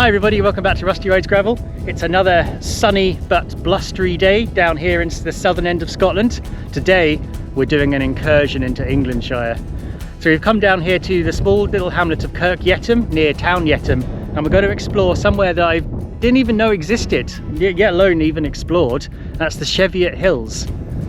Hi everybody, welcome back to Rusty Rides Gravel. It's another sunny but blustery day down here into the southern end of Scotland. Today we're doing an incursion into Englandshire. So we've come down here to the small little hamlet of Kirk Yetholm near Town Yetholm, and we're going to explore somewhere that I didn't even know existed, yet alone even explored. That's the Cheviot Hills.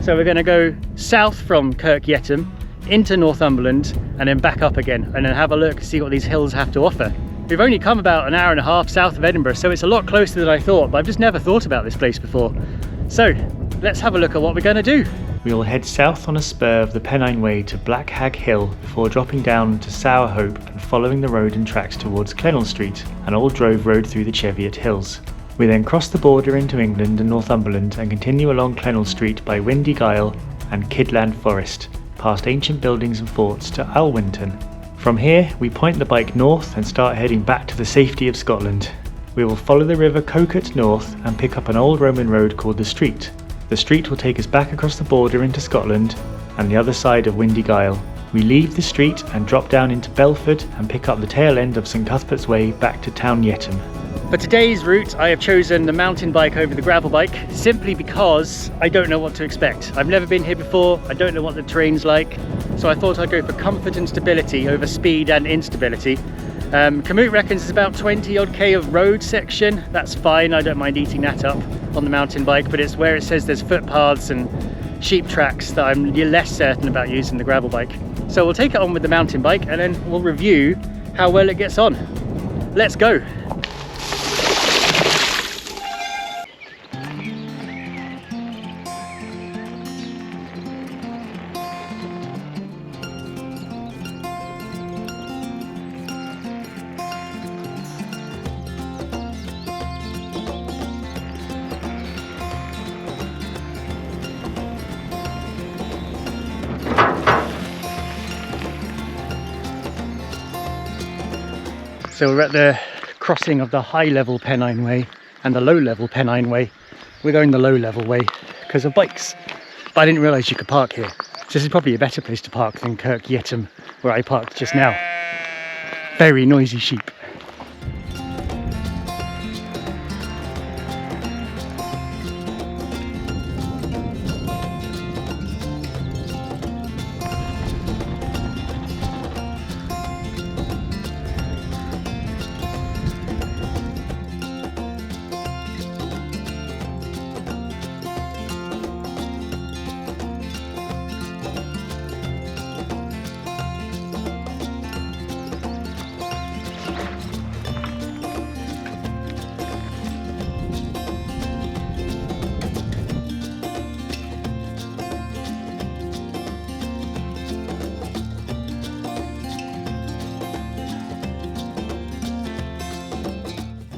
So we're going to go south from Kirk Yetholm into Northumberland and then back up again, and then have a look, see what these hills have to offer. We've only come about an hour and a half south of Edinburgh, so it's a lot closer than I thought, but I've just never thought about this place before. So let's have a look at what we're going to do. We will head south on a spur of the Pennine Way to Black Hag Hill before dropping down to Sourhope and following the road and tracks towards Clennel Street, an old drove road through the Cheviot Hills. We then cross the border into England and Northumberland and continue along Clennel Street by Windy Gyle and Kidland Forest, past ancient buildings and forts to Alwinton. From here, we point the bike north and start heading back to the safety of Scotland. We will follow the river Coquet north and pick up an old Roman road called the Street. The street will take us back across the border into Scotland and the other side of Windy Gyle. We leave the street and drop down into Belford and pick up the tail end of St Cuthbert's Way back to Town Yetholm. For today's route, I have chosen the mountain bike over the gravel bike simply because I don't know what to expect. I've never been here before, I don't know what the terrain's like, so I thought I'd go for comfort and stability over speed and instability. Kamut reckons it's about 20 odd K of road section. That's fine, I don't mind eating that up on the mountain bike, but it's where it says there's footpaths and sheep tracks that I'm less certain about using the gravel bike. So we'll take it on with the mountain bike and then we'll review how well it gets on. Let's go. So we're at the crossing of the high level Pennine Way and the low level Pennine Way. We're going the low level way because of bikes. But I didn't realise you could park here. So this is probably a better place to park than Kirk Yetholm, where I parked just now. Very noisy sheep.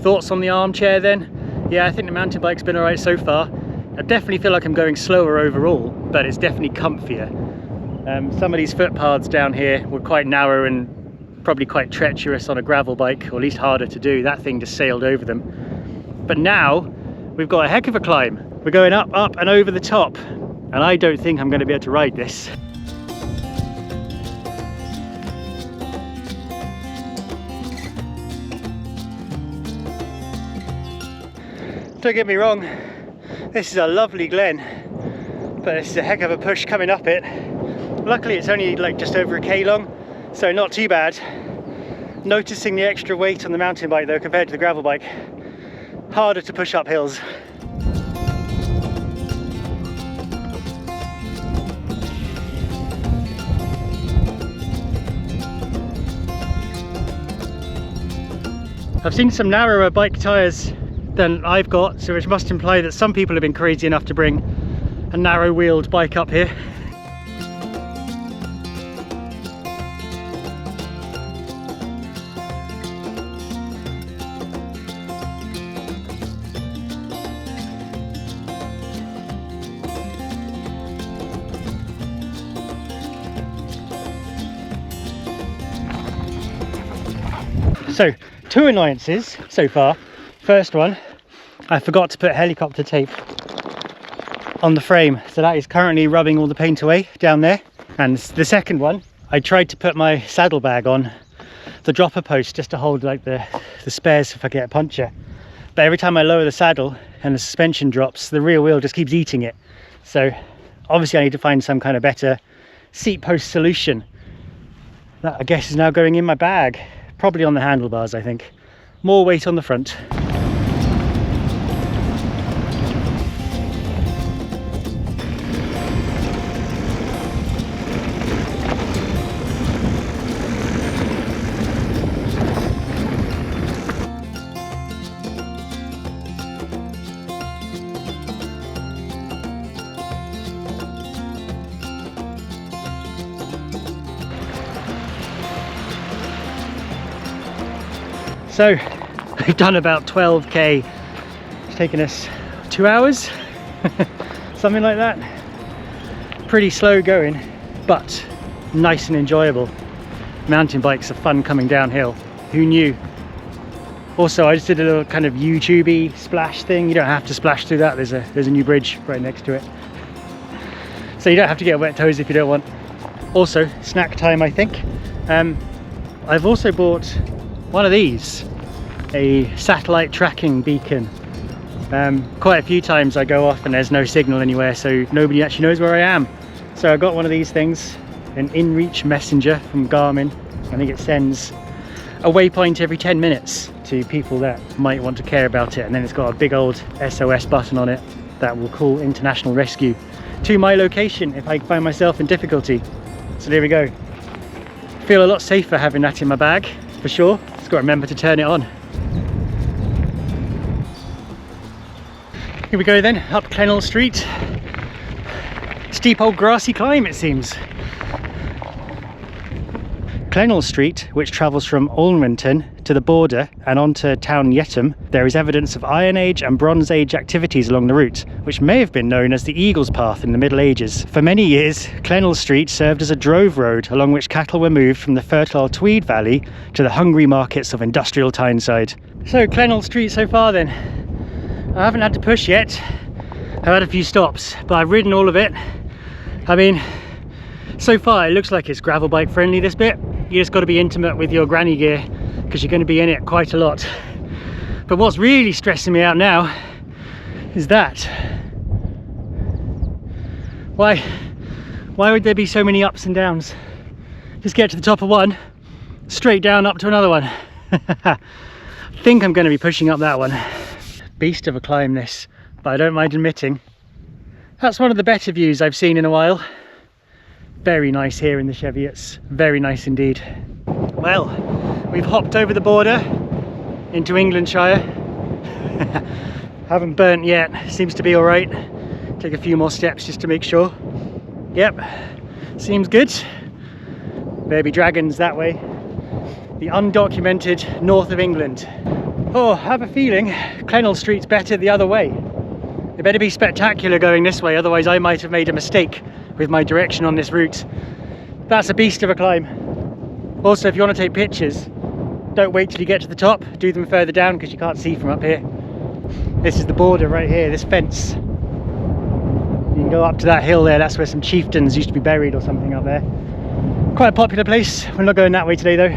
Thoughts on the armchair then? Yeah, I think the mountain bike's been alright so far. I definitely feel like I'm going slower overall, but it's definitely comfier. Some of these footpaths down here were quite narrow and probably quite treacherous on a gravel bike, or at least harder to do. That thing just sailed over them. But now we've got a heck of a climb. We're going up, up and over the top, and I don't think I'm going to be able to ride this. Don't get me wrong, this is a lovely glen, but it's a heck of a push coming up it. Luckily it's only like just over a K long, so not too bad. Noticing the extra weight on the mountain bike though compared to the gravel bike, harder to push up hills. I've seen some narrower bike tyres than I've got, so which must imply that some people have been crazy enough to bring a narrow-wheeled bike up here. So, 2 annoyances so far. First one, I forgot to put helicopter tape on the frame, so that is currently rubbing all the paint away down there. And the second one, I tried to put my saddlebag on the dropper post just to hold like the spares if I get a puncture. But every time I lower the saddle and the suspension drops, the rear wheel just keeps eating it. So obviously I need to find some kind of better seat post solution. That I guess is now going in my bag, probably on the handlebars. I think more weight on the front. So we've done about 12k. It's taken us 2 hours, something like that. Pretty slow going, but nice and enjoyable. Mountain bikes are fun coming downhill. Who knew? Also, I just did a little kind of YouTube-y splash thing. You don't have to splash through that. There's a new bridge right next to it. So you don't have to get wet toes if you don't want. Also, snack time, I think. I've also bought one of these, a satellite tracking beacon. Quite a few times I go off and there's no signal anywhere, so nobody actually knows where I am. So I got one of these things, an InReach messenger from Garmin. I think it sends a waypoint every 10 minutes to people that might want to care about it, and then it's got a big old SOS button on it that will call international rescue to my location if I find myself in difficulty. So there we go. Feel a lot safer having that in my bag, for sure. Just got to remember to turn it on. Here we go then, up Clennel Street. Steep old grassy climb, it seems. Clennel Street, which travels from Alwinton to the border and onto town Yetham, there is evidence of Iron Age and Bronze Age activities along the route, which may have been known as the Eagle's Path in the Middle Ages. For many years, Clennel Street served as a drove road along which cattle were moved from the fertile Tweed Valley to the hungry markets of industrial Tyneside. So Clennel Street so far then. I haven't had to push yet. I've had a few stops, but I've ridden all of it. I mean, so far it looks like it's gravel bike friendly, this bit. You just got to be intimate with your granny gear because you're going to be in it quite a lot. But what's really stressing me out now is that. Why would there be so many ups and downs? Just get to the top of one, straight down up to another one. I think I'm going to be pushing up that one. Beast of a climb this, but I don't mind admitting that's one of the better views I've seen in a while. Very nice here in the Cheviots, very nice indeed. Well, we've hopped over the border into Englandshire. Haven't burnt yet, seems to be all right. Take a few more steps just to make sure. Yep, seems good. There be dragons that way. The undocumented north of England. Oh, I have a feeling Clennel Street's better the other way. It better be spectacular going this way, otherwise I might have made a mistake with my direction on this route. That's a beast of a climb. Also, if you want to take pictures, don't wait till you get to the top, do them further down because you can't see from up here. This is the border right here, this fence. You can go up to that hill there, that's where some chieftains used to be buried or something up there. Quite a popular place. We're not going that way today though.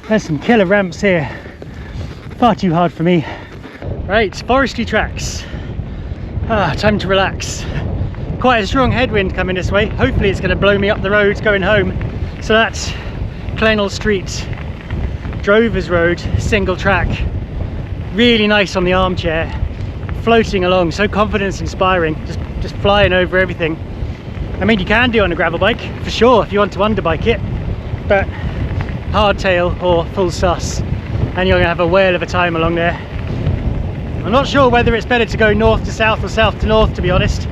There's some killer ramps here, far too hard for me. Right, forestry tracks. Time to relax. Quite a strong headwind coming this way. Hopefully it's going to blow me up the road going home. So that's Clennel Street, Dver Road, single track. Really nice on the armchair, floating along, so confidence inspiring, just flying over everything. I mean, you can do it on a gravel bike for sure if you want to underbike it, but hardtail or full sus, and you're going to have a whale of a time along there. I'm not sure whether it's better to go north to south or south to north, to be honest.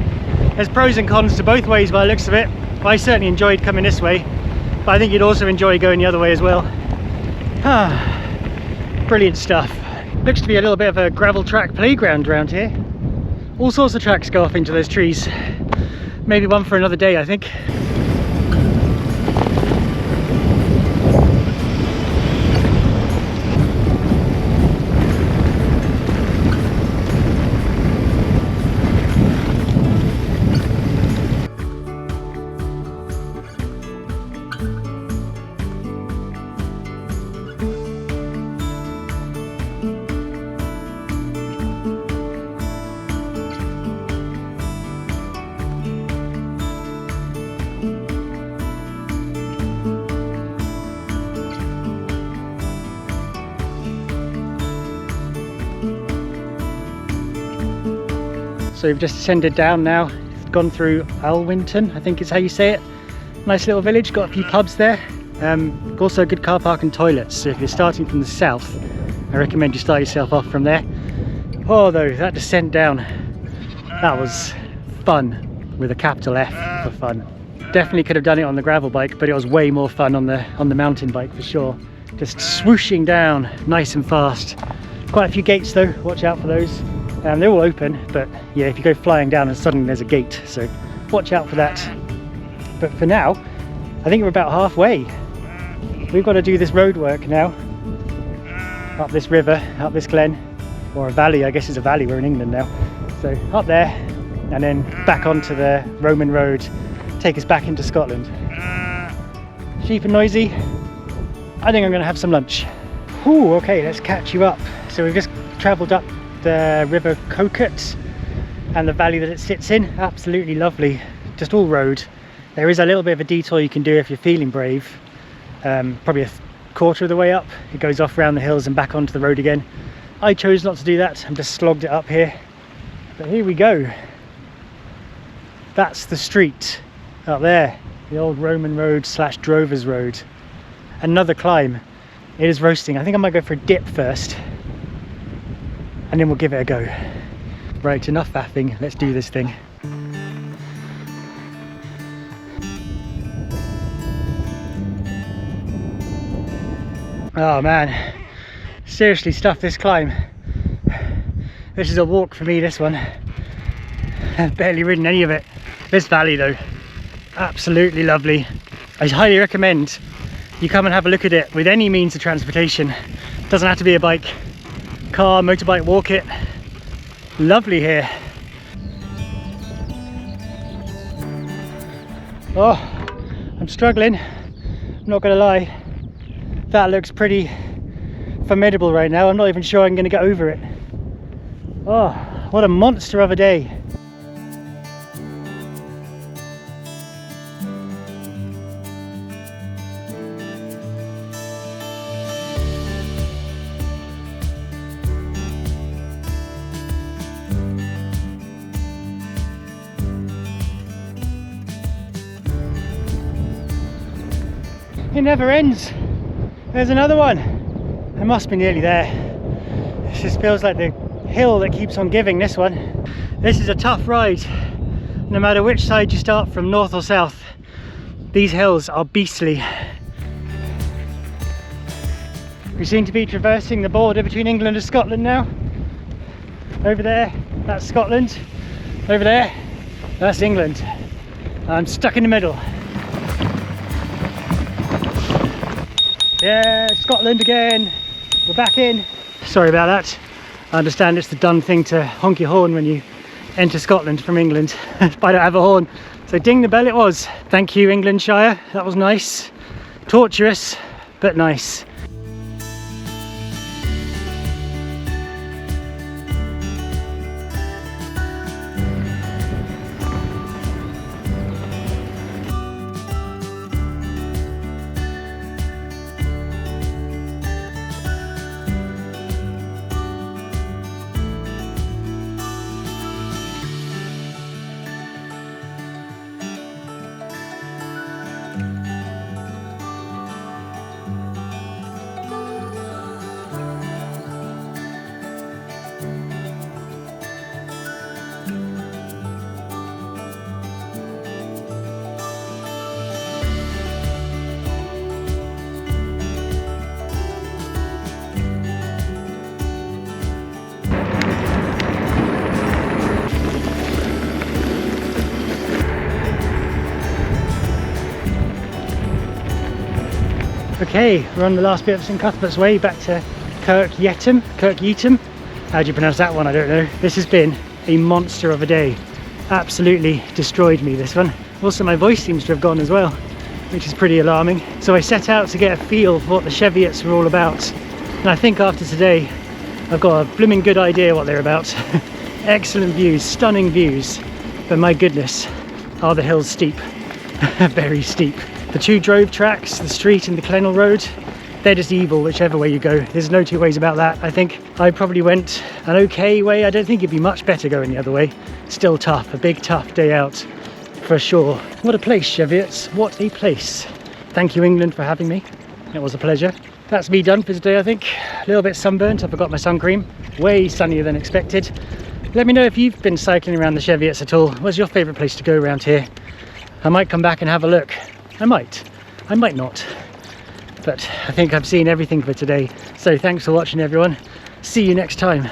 There's pros and cons to both ways by the looks of it. I certainly enjoyed coming this way, but I think you'd also enjoy going the other way as well. Brilliant stuff. Looks to be a little bit of a gravel track playground around here. All sorts of tracks go off into those trees. Maybe one for another day, I think. So we've just descended down now, gone through Alwinton, I think is how you say it. Nice little village, got a few pubs there. Also a good car park and toilets, so if you're starting from the south, I recommend you start yourself off from there. Oh though, that descent down, that was fun, with a capital F for fun. Definitely could have done it on the gravel bike, but it was way more fun on the mountain bike for sure. Just swooshing down, nice and fast. Quite a few gates though, watch out for those. They're all open, but yeah, if you go flying down and suddenly there's a gate, so watch out for that. But for now, I think we're about halfway. We've got to do this road work now. Up this river, up this glen, or a valley, I guess it's a valley, we're in England now. So up there, and then back onto the Roman road, take us back into Scotland. Sheep and noisy. I think I'm going to have some lunch. Ooh, okay, let's catch you up. So we've just travelled up the River Coquet and the valley that it sits in. Absolutely lovely, just all road. There is a little bit of a detour you can do if you're feeling brave. Probably a quarter of the way up, it goes off around the hills and back onto the road again. I chose not to do that, I'm just slogged it up here. But here we go. That's the street up there, the old Roman road slash Drovers Road. Another climb. It is roasting. I think I might go for a dip first, and then we'll give it a go. Right, enough faffing, let's do this thing. Oh man, seriously stuff this climb. This is a walk for me, this one. I've barely ridden any of it. This valley though, absolutely lovely. I highly recommend you come and have a look at it with any means of transportation. Doesn't have to be a bike. Car, motorbike, walk it. Lovely here. Oh, I'm struggling, I'm not gonna lie. That looks pretty formidable right now. I'm not even sure I'm gonna get over it. Oh, what a monster of a day. It never ends. There's another one. I must be nearly there. This just feels like the hill that keeps on giving, this one. This is a tough ride. No matter which side you start from, north or south, these hills are beastly. We seem to be traversing the border between England and Scotland now. Over there, that's Scotland. Over there, that's England. I'm stuck in the middle. Yeah, Scotland again. We're back in. Sorry about that. I understand it's the done thing to honk your horn when you enter Scotland from England. But I don't have a horn. So ding the bell it was. Thank you, Englandshire. That was nice. Torturous, but nice. Okay, we're on the last bit of St Cuthbert's Way back to Kirkyeaton. How do you pronounce that one? I don't know. This has been a monster of a day. Absolutely destroyed me, this one. Also, my voice seems to have gone as well, which is pretty alarming. So I set out to get a feel for what the Cheviots were all about. And I think after today, I've got a blooming good idea what they're about. Excellent views, stunning views. But my goodness, are the hills steep. Very steep. The two drove tracks, the street and the Clennel Road, they're just evil whichever way you go. There's no two ways about that. I think I probably went an okay way. I don't think it'd be much better going the other way. Still tough, a big tough day out for sure. What a place, Cheviots, what a place. Thank you, England, for having me. It was a pleasure. That's me done for today, I think. A little bit sunburnt, I forgot my sun cream. Way sunnier than expected. Let me know if you've been cycling around the Cheviots at all. What's your favourite place to go around here? I might come back and have a look. I might not. But I think I've seen everything for today. So thanks for watching, everyone. See you next time.